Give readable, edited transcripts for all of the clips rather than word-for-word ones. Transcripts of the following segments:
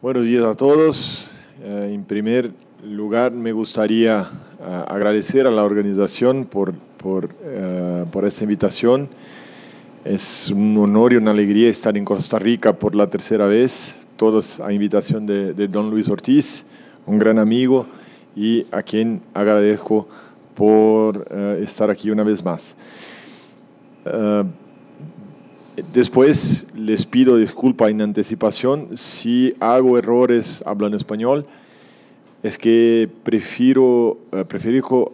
Buenos días a todos. En primer lugar, me gustaría agradecer a la organización por esta invitación. Es un honor y una alegría estar en Costa Rica por la tercera vez, todos a invitación de don Luis Ortiz, un gran amigo y a quien agradezco por estar aquí una vez más. Después les pido disculpa en anticipación si hago errores hablando español. Es que prefiero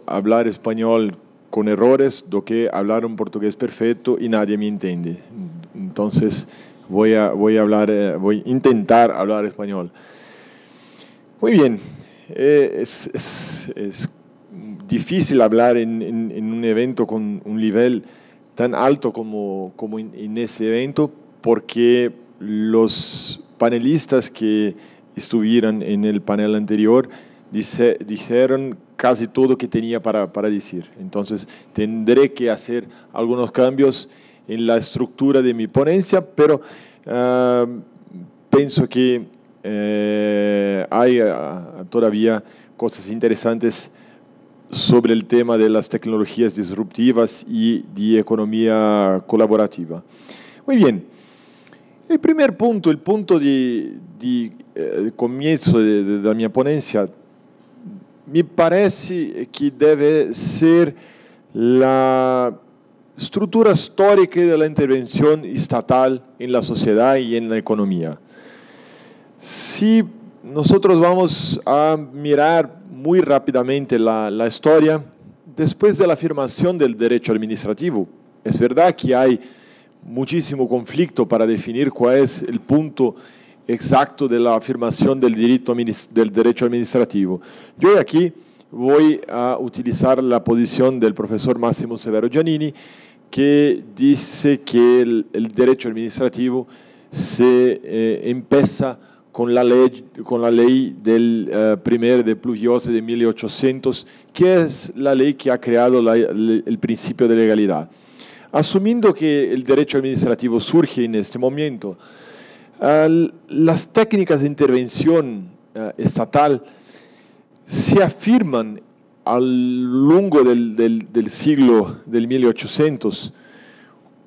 hablar español con errores do que hablar un portugués perfecto y nadie me entiende. Entonces voy a intentar hablar español. Muy bien. Es difícil hablar en un evento con un nivel tan alto como en ese evento, porque los panelistas que estuvieron en el panel anterior dijeron casi todo que tenía para decir. Entonces tendré que hacer algunos cambios en la estructura de mi ponencia, pero pienso que hay todavía cosas interesantes sobre el tema de las tecnologías disruptivas y de economía colaborativa. Muy bien. El primer punto, el punto de comienzo de mi ponencia, me parece que debe ser la estructura histórica de la intervención estatal en la sociedad y en la economía. Si nosotros vamos a mirar muy rápidamente la historia, después de la afirmación del derecho administrativo, es verdad que hay muchísimo conflicto para definir cuál es el punto exacto de la afirmación del derecho administrativo. Yo aquí voy a utilizar la posición del profesor Massimo Severo Giannini, que dice que el derecho administrativo se empieza con la ley del 1 de Pluviose de 1800, que es la ley que ha creado el principio de legalidad. Asumiendo que el derecho administrativo surge en este momento, las técnicas de intervención estatal se afirman a lo largo del siglo del 1800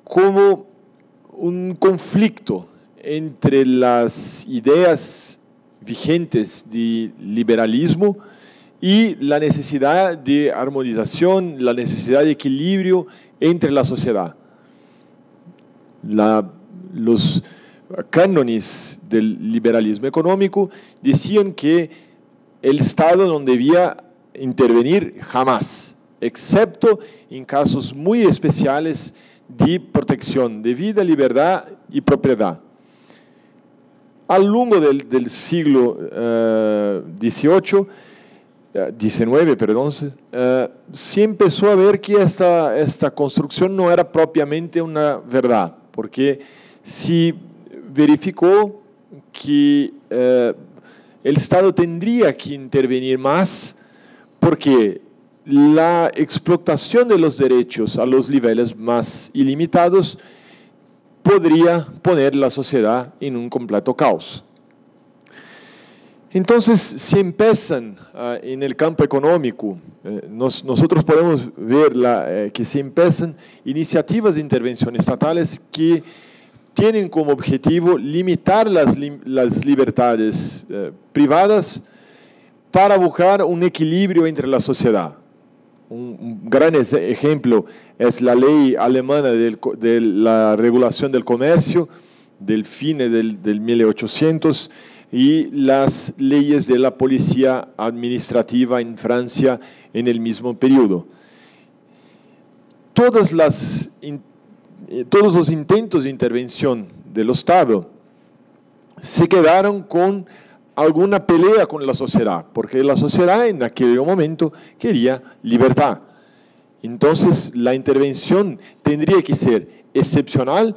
como un conflicto entre las ideas vigentes de liberalismo y la necesidad de armonización, la necesidad de equilibrio entre la sociedad. Los cánones del liberalismo económico decían que el Estado no debía intervenir jamás, excepto en casos muy especiales de protección de vida, libertad y propiedad. A lo largo del siglo XIX, se empezó a ver que esta construcción no era propiamente una verdad, porque se verificó que el Estado tendría que intervenir más, porque la explotación de los derechos a los niveles más ilimitados podría poner la sociedad en un completo caos. Entonces, se empiezan en el campo económico, nosotros podemos ver que se empiezan iniciativas de intervención estatales que tienen como objetivo limitar las libertades privadas para buscar un equilibrio entre la sociedad. Un gran ejemplo es la ley alemana de la regulación del comercio del fin del 1800 y las leyes de la policía administrativa en Francia en el mismo periodo. Todos los intentos de intervención del Estado se quedaron con alguna pelea con la sociedad, porque la sociedad en aquel momento quería libertad. Entonces, la intervención tendría que ser excepcional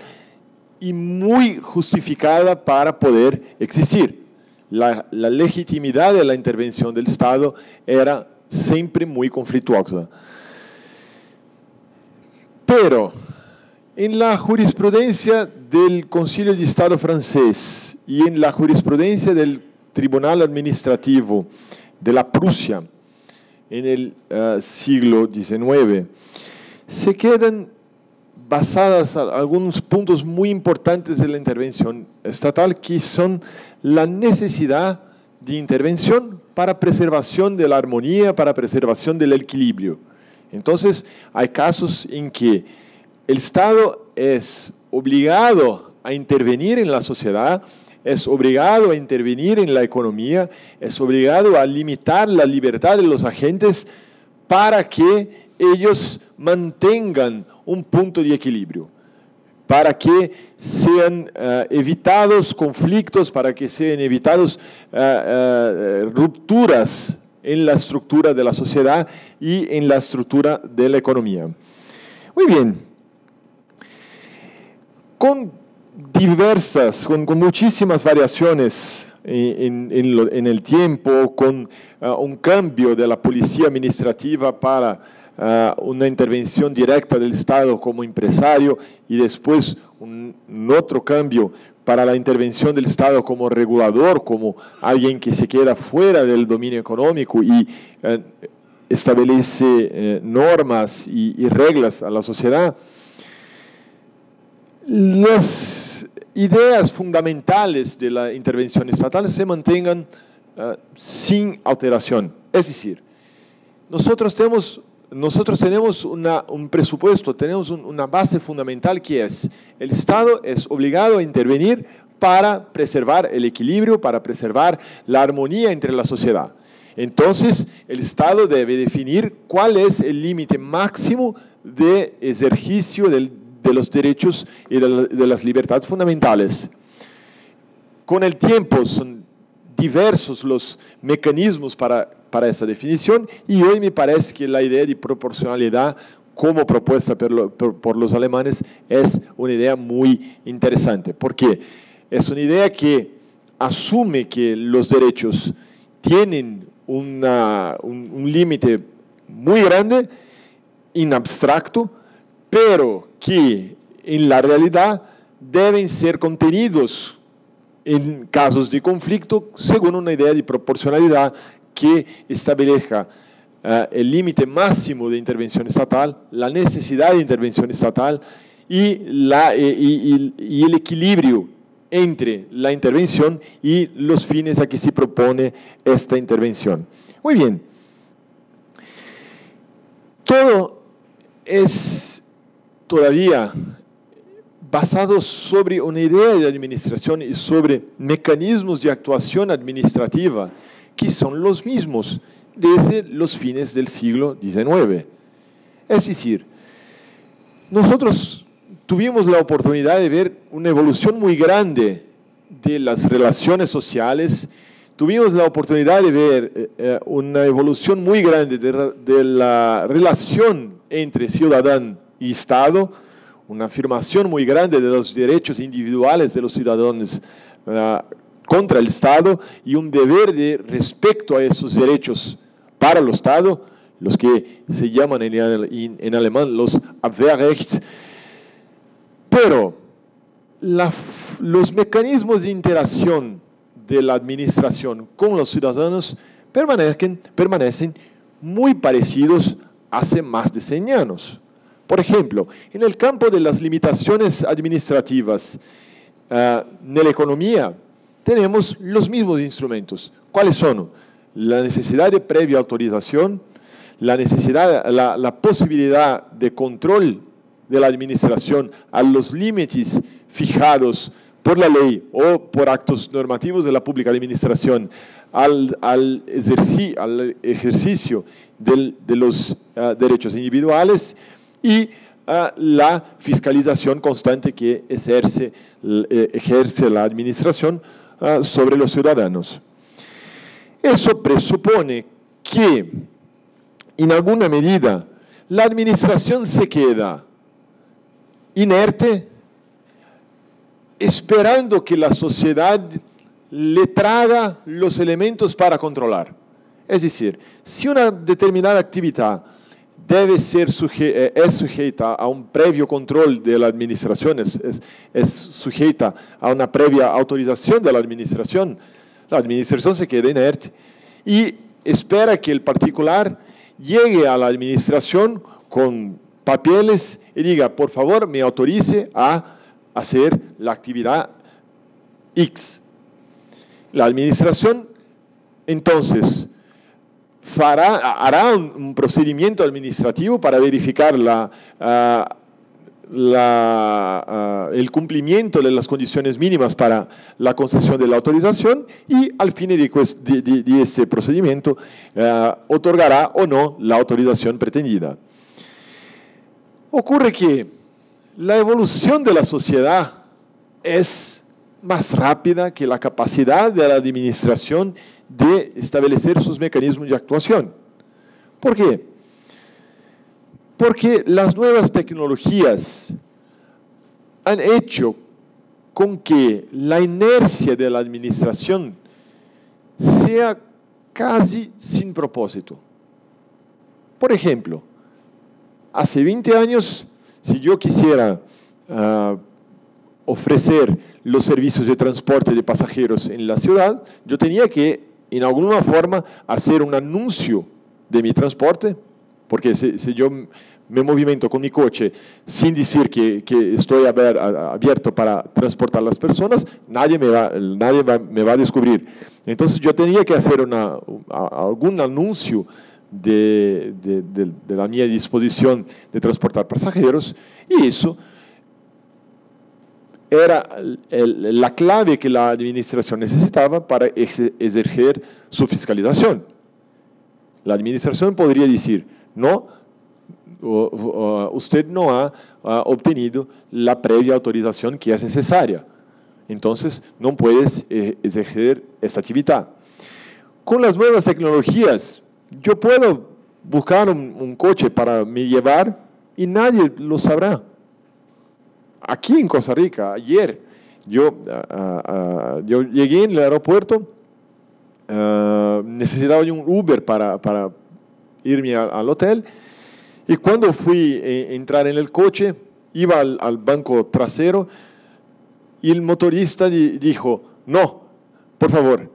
y muy justificada para poder existir. La legitimidad de la intervención del Estado era siempre muy conflictuosa. Pero en la jurisprudencia del Concilio de Estado francés y en la jurisprudencia del tribunal administrativo de la Prusia en el siglo XIX, se quedan basadas en algunos puntos muy importantes de la intervención estatal, que son la necesidad de intervención para preservación de la armonía, para preservación del equilibrio. Entonces, hay casos en que el Estado es obligado a intervenir en la sociedad, es obligado a intervenir en la economía, es obligado a limitar la libertad de los agentes para que ellos mantengan un punto de equilibrio, para que sean evitados conflictos, para que sean evitados rupturas en la estructura de la sociedad y en la estructura de la economía. Muy bien. Con muchísimas variaciones en el tiempo, con un cambio de la policía administrativa para una intervención directa del Estado como empresario y después un otro cambio para la intervención del Estado como regulador, como alguien que se queda fuera del dominio económico y establece normas y reglas a la sociedad. Las ideas fundamentales de la intervención estatal se mantengan sin alteración. Es decir, nosotros tenemos un presupuesto, tenemos una base fundamental que es: el Estado es obligado a intervenir para preservar el equilibrio, para preservar la armonía entre la sociedad. Entonces, el Estado debe definir cuál es el límite máximo de ejercicio de los derechos y de las libertades fundamentales. Con el tiempo son diversos los mecanismos para esa definición, y hoy me parece que la idea de proporcionalidad como propuesta por los alemanes es una idea muy interesante, porque es una idea que asume que los derechos tienen un límite muy grande, en abstracto, pero que en la realidad deben ser contenidos en casos de conflicto según una idea de proporcionalidad que establezca el límite máximo de intervención estatal, la necesidad de intervención estatal y el equilibrio entre la intervención y los fines a que se propone esta intervención. Muy bien. Todo es todavía basado sobre una idea de administración y sobre mecanismos de actuación administrativa que son los mismos desde los fines del siglo XIX. Es decir, nosotros tuvimos la oportunidad de ver una evolución muy grande de las relaciones sociales, tuvimos la oportunidad de ver una evolución muy grande de la relación entre ciudadano y Estado, una afirmación muy grande de los derechos individuales de los ciudadanos contra el Estado y un deber de respecto a esos derechos para el Estado, los que se llaman en alemán los Abwehrrecht. Pero los mecanismos de interacción de la administración con los ciudadanos permanecen muy parecidos hace más de 100 años. Por ejemplo, en el campo de las limitaciones administrativas en la economía, tenemos los mismos instrumentos. ¿Cuáles son? La necesidad de previa autorización, la posibilidad de control de la administración a los límites fijados por la ley o por actos normativos de la pública administración al ejercicio de los derechos individuales y la fiscalización constante que ejerce la administración sobre los ciudadanos. Eso presupone que, en alguna medida, la administración se queda inerte, esperando que la sociedad le traga los elementos para controlar. Es decir, si una determinada actividad es sujeta a un previo control de la administración, es sujeta a una previa autorización de la administración, La administración se queda inerte y espera que el particular llegue a la administración con papeles y diga, por favor, me autorice a hacer la actividad X. La administración, entonces, hará un procedimiento administrativo para verificar el cumplimiento de las condiciones mínimas para la concesión de la autorización y al fin de ese procedimiento otorgará o no la autorización pretendida. Ocurre que la evolución de la sociedad es más rápida que la capacidad de la administración de establecer sus mecanismos de actuación. ¿Por qué? Porque las nuevas tecnologías han hecho con que la inercia de la administración sea casi sin propósito. Por ejemplo, hace 20 años, si yo quisiera ofrecer los servicios de transporte de pasajeros en la ciudad, yo tenía que, en alguna forma, hacer un anuncio de mi transporte, porque si yo me movimento con mi coche sin decir que estoy abierto para transportar a las personas, nadie me va a descubrir. Entonces yo tenía que hacer algún anuncio de la mía disposición de transportar pasajeros, y eso era la clave que la administración necesitaba para ejercer su fiscalización. La administración podría decir, no, usted no ha obtenido la previa autorización que es necesaria, entonces no puedes ejercer esta actividad. Con las nuevas tecnologías, yo puedo buscar un coche para me llevar y nadie lo sabrá. Aquí en Costa Rica, ayer, yo llegué en el aeropuerto, necesitaba un Uber para irme al hotel, y cuando fui a entrar en el coche, iba al banco trasero y el motorista dijo, no, por favor,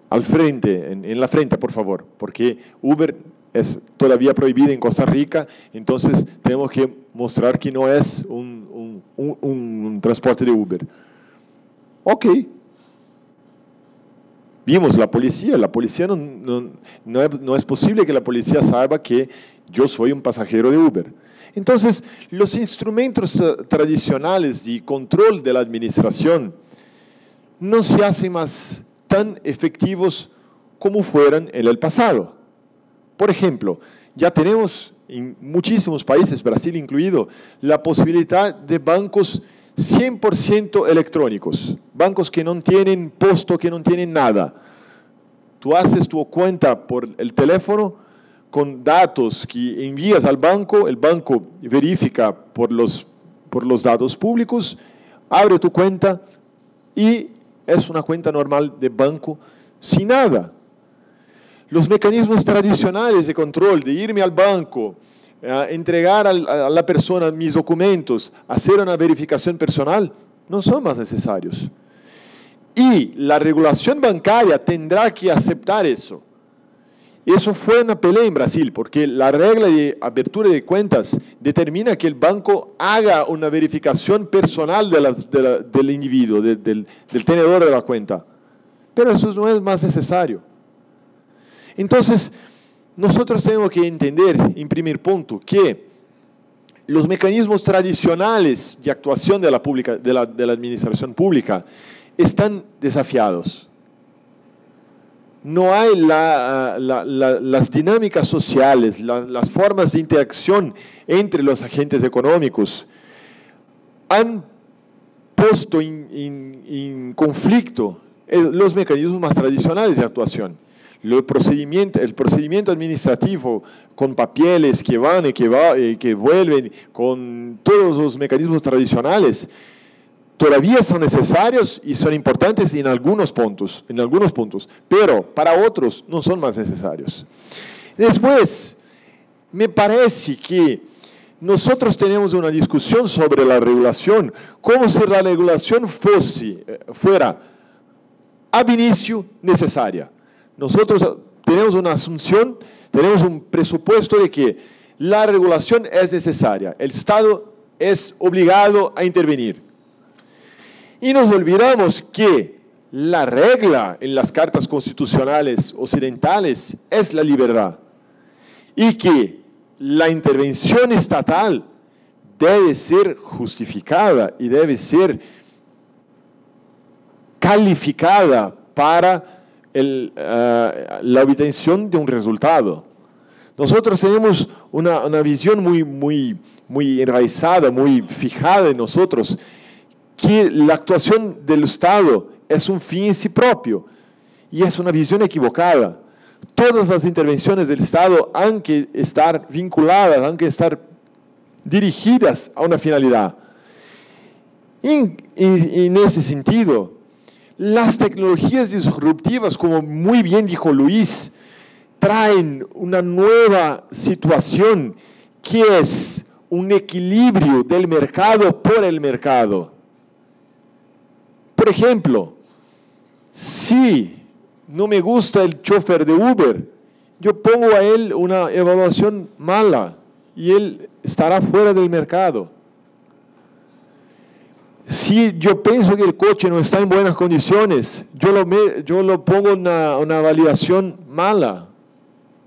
al frente, en la frente, por favor, porque Uber es todavía prohibido en Costa Rica, entonces tenemos que mostrar que no es un transporte de Uber. Ok. Vimos la policía no es posible que la policía saiba que yo soy un pasajero de Uber. Entonces, los instrumentos tradicionales de control de la administración no se hacen más tan efectivos como fueron en el pasado. Por ejemplo, ya tenemos en muchísimos países, Brasil incluido, la posibilidad de bancos 100% electrónicos, bancos que no tienen posto, que no tienen nada. Tú haces tu cuenta por el teléfono con datos que envías al banco, el banco verifica por los datos públicos, abre tu cuenta y es una cuenta normal de banco sin nada. Los mecanismos tradicionales de control, de irme al banco, entregar a la persona mis documentos, hacer una verificación personal, no son más necesarios. Y la regulación bancaria tendrá que aceptar eso. Eso fue una pelea en Brasil, porque la regla de apertura de cuentas determina que el banco haga una verificación personal del individuo, del tenedor de la cuenta. Pero eso no es más necesario. Entonces, nosotros tenemos que entender, en primer punto, que los mecanismos tradicionales de actuación de la administración pública están desafiados. No hay las dinámicas sociales, las formas de interacción entre los agentes económicos han puesto en conflicto los mecanismos más tradicionales de actuación. El procedimiento administrativo con papeles que van y que vuelven, con todos los mecanismos tradicionales, todavía son necesarios y son importantes en algunos puntos, pero para otros no son más necesarios. Después, me parece que nosotros tenemos una discusión sobre la regulación, como si la regulación fuera ab inicio necesaria. Nosotros tenemos una asunción, tenemos un presupuesto de que la regulación es necesaria, el Estado es obligado a intervenir. Y nos olvidamos que la regla en las cartas constitucionales occidentales es la libertad y que la intervención estatal debe ser justificada y debe ser calificada para la obtención de un resultado. Nosotros tenemos una visión muy enraizada, muy fijada en nosotros, que la actuación del Estado es un fin en sí propio y es una visión equivocada. Todas las intervenciones del Estado han que estar vinculadas, han que estar dirigidas a una finalidad. Y en ese sentido, las tecnologías disruptivas, como muy bien dijo Luis, traen una nueva situación que es un equilibrio del mercado por el mercado. Por ejemplo, si no me gusta el chofer de Uber, yo pongo a él una evaluación mala y él estará fuera del mercado. Si yo pienso que el coche no está en buenas condiciones, yo lo pongo una validación mala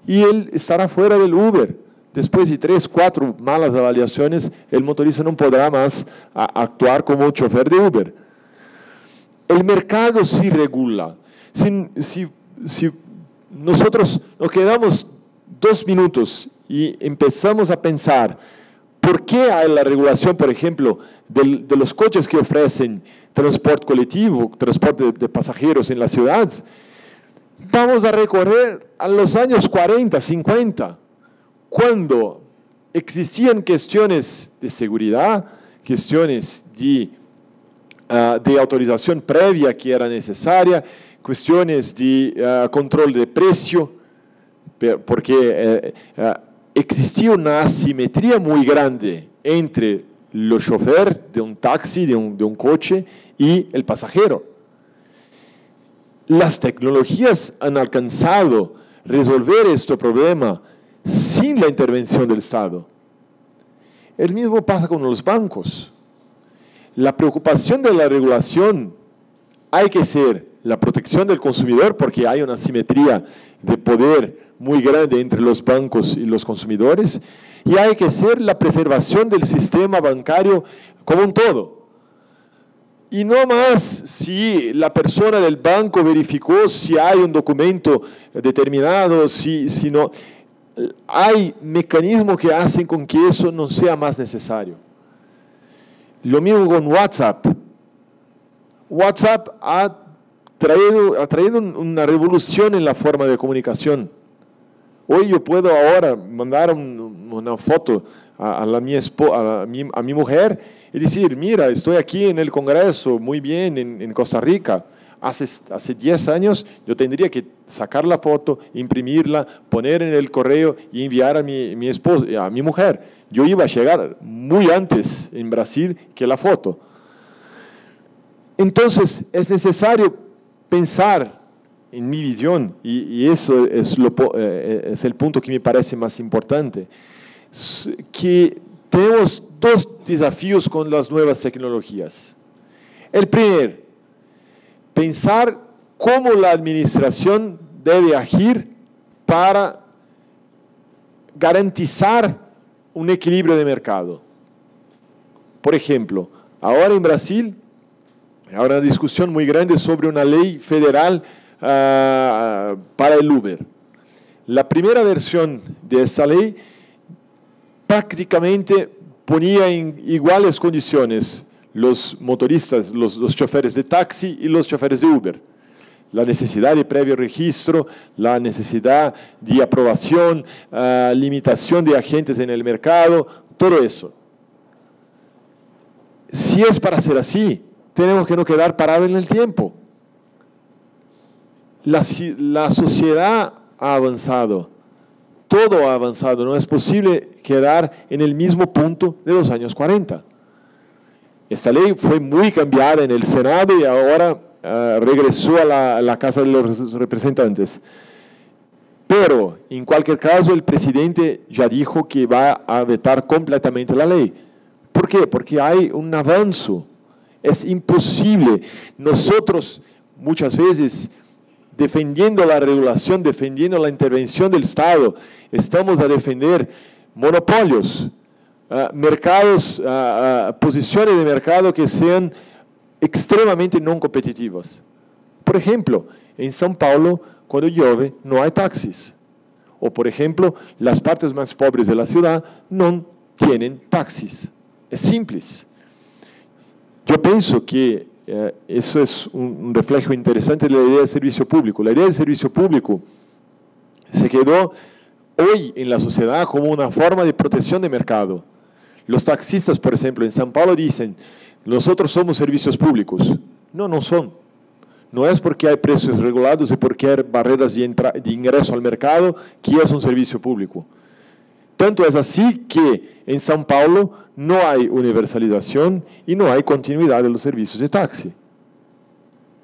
y él estará fuera del Uber. Después de 3, 4 malas avaliaciones, el motorista no podrá más actuar como chofer de Uber. El mercado sí regula. Si nosotros nos quedamos 2 minutos y empezamos a pensar por qué hay la regulación, por ejemplo, de los coches que ofrecen transporte colectivo, transporte de pasajeros en las ciudades, vamos a recorrer a los años 40, 50, cuando existían cuestiones de seguridad, cuestiones de autorización previa que era necesaria, cuestiones de control de precio, porque existía una asimetría muy grande entre el chofer de un taxi, de un coche, y el pasajero. Las tecnologías han alcanzado resolver este problema sin la intervención del Estado. El mismo pasa con los bancos. La preocupación de la regulación hay que ser la protección del consumidor, porque hay una asimetría de poder muy grande entre los bancos y los consumidores, y hay que ser la preservación del sistema bancario como un todo. Y no más si la persona del banco verificó si hay un documento determinado, si no. Hay mecanismos que hacen con que eso no sea más necesario. Lo mismo con WhatsApp. WhatsApp ha traído una revolución en la forma de comunicación. Hoy yo puedo ahora mandar una foto a mi mujer y decir, mira, estoy aquí en el Congreso, muy bien, en Costa Rica. Hace 10 años yo tendría que sacar la foto, imprimirla, poner en el correo y enviar a mi esposa, a mi mujer. Yo iba a llegar muy antes en Brasil que la foto. Entonces es necesario pensar en mi visión, y eso es el punto que me parece más importante, que tenemos 2 desafíos con las nuevas tecnologías. El primero, pensar cómo la administración debe agir para garantizar un equilibrio de mercado. Por ejemplo, ahora en Brasil hay una discusión muy grande sobre una ley federal para el Uber. La primera versión de esa ley prácticamente ponía en iguales condiciones los motoristas, los choferes de taxi y los choferes de Uber. La necesidad de previo registro, la necesidad de aprobación, limitación de agentes en el mercado, todo eso. Si es para ser así, tenemos que no quedar parados en el tiempo. La sociedad ha avanzado, todo ha avanzado, no es posible quedar en el mismo punto de los años 40. Esta ley fue muy cambiada en el Senado y ahora regresó a la Casa de los Representantes. Pero, en cualquier caso, el presidente ya dijo que va a vetar completamente la ley. ¿Por qué? Porque hay un avance. Es imposible. Nosotros, muchas veces, defendiendo la regulación, defendiendo la intervención del Estado, estamos a defender monopolios, mercados, posiciones de mercado que sean extremadamente no competitivas. Por ejemplo, en São Paulo, cuando llueve, no hay taxis. O, por ejemplo, las partes más pobres de la ciudad no tienen taxis. Es simple. Yo pienso que eso es un reflejo interesante de la idea de servicio público. La idea de servicio público se quedó hoy en la sociedad como una forma de protección de mercado. Los taxistas, por ejemplo, en São Paulo dicen, nosotros somos servicios públicos. No, no son. No es porque hay precios regulados y porque hay barreras de ingreso al mercado que es un servicio público. Tanto es así que en São Paulo no hay universalización y no hay continuidad de los servicios de taxi.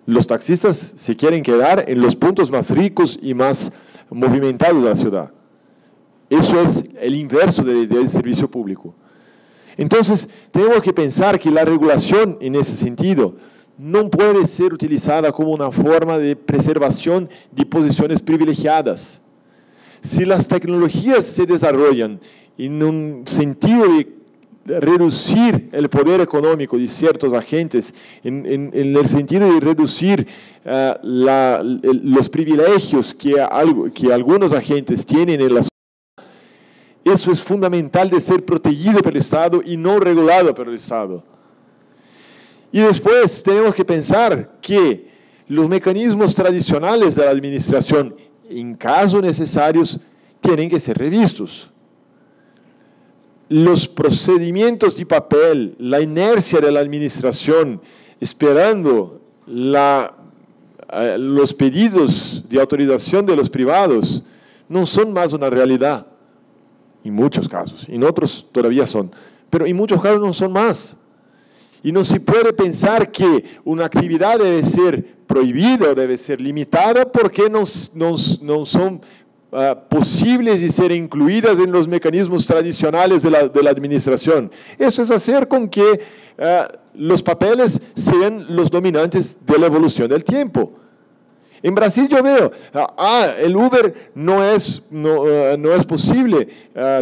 Los taxistas se quieren quedar en los puntos más ricos y más movimentados de la ciudad. Eso es el inverso del servicio público. Entonces, tenemos que pensar que la regulación en ese sentido no puede ser utilizada como una forma de preservación de posiciones privilegiadas. Si las tecnologías se desarrollan en un sentido de reducir el poder económico de ciertos agentes, en el sentido de reducir los privilegios que algunos agentes tienen en la sociedad, eso es fundamental de ser protegido por el Estado y no regulado por el Estado. Y después tenemos que pensar que los mecanismos tradicionales de la administración, en casos necesarios, tienen que ser revistos. Los procedimientos de papel, la inercia de la administración, esperando los pedidos de autorización de los privados, no son más una realidad. En muchos casos, en otros todavía son, pero en muchos casos no son más. Y no se puede pensar que una actividad debe ser prohibida o debe ser limitada porque no son posibles de ser incluidas en los mecanismos tradicionales de la administración. Eso es hacer con que los papeles sean los dominantes de la evolución del tiempo. En Brasil yo veo, el Uber no es posible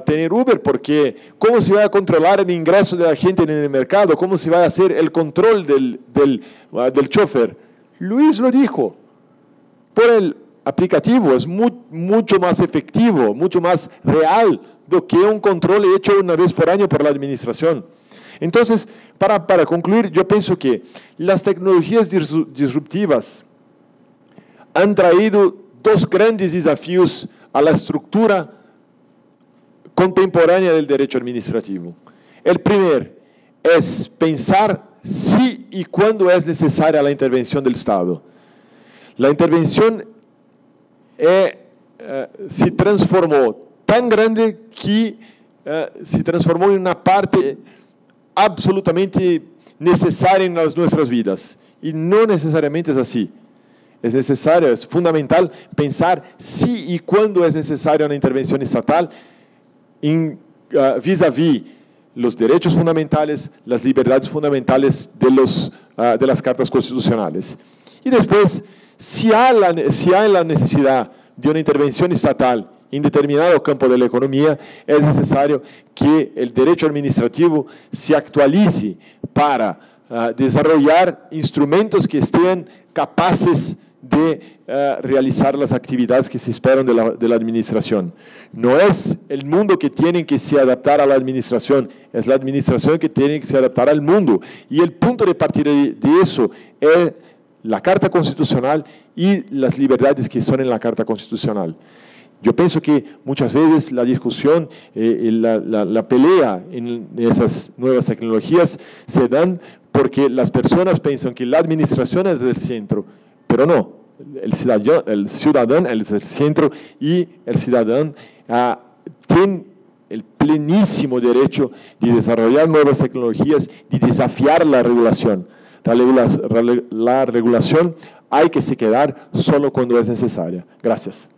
tener Uber porque ¿cómo se va a controlar el ingreso de la gente en el mercado? ¿Cómo se va a hacer el control del chofer? Luis lo dijo, por el aplicativo es mucho más efectivo, mucho más real do que un control hecho una vez por año por la administración. Entonces, para concluir, yo pienso que las tecnologías disruptivas han traído dos grandes desafíos a la estructura contemporánea del derecho administrativo. El primero es pensar si y cuándo es necesaria la intervención del Estado. La intervención se transformó tan grande que se transformó en una parte absolutamente necesaria en nuestras vidas. Y no necesariamente es así. Es necesario, es fundamental pensar si y cuándo es necesaria una intervención estatal vis-à-vis los derechos fundamentales, las libertades fundamentales de las cartas constitucionales. Y después, si hay la necesidad de una intervención estatal en determinado campo de la economía, es necesario que el derecho administrativo se actualice para desarrollar instrumentos que estén capaces de realizar las actividades que se esperan de la administración. No es el mundo que tiene que se adaptar a la administración, es la administración que tiene que se adaptar al mundo. Y el punto de partida de eso es la Carta Constitucional y las libertades que son en la Carta Constitucional. Yo pienso que muchas veces la discusión, la pelea en esas nuevas tecnologías se dan porque las personas piensan que la administración es del centro, pero no, el ciudadano es el centro y el ciudadano tiene el plenísimo derecho de desarrollar nuevas tecnologías, de desafiar la regulación. La regulación hay que se quedar solo cuando es necesaria. Gracias.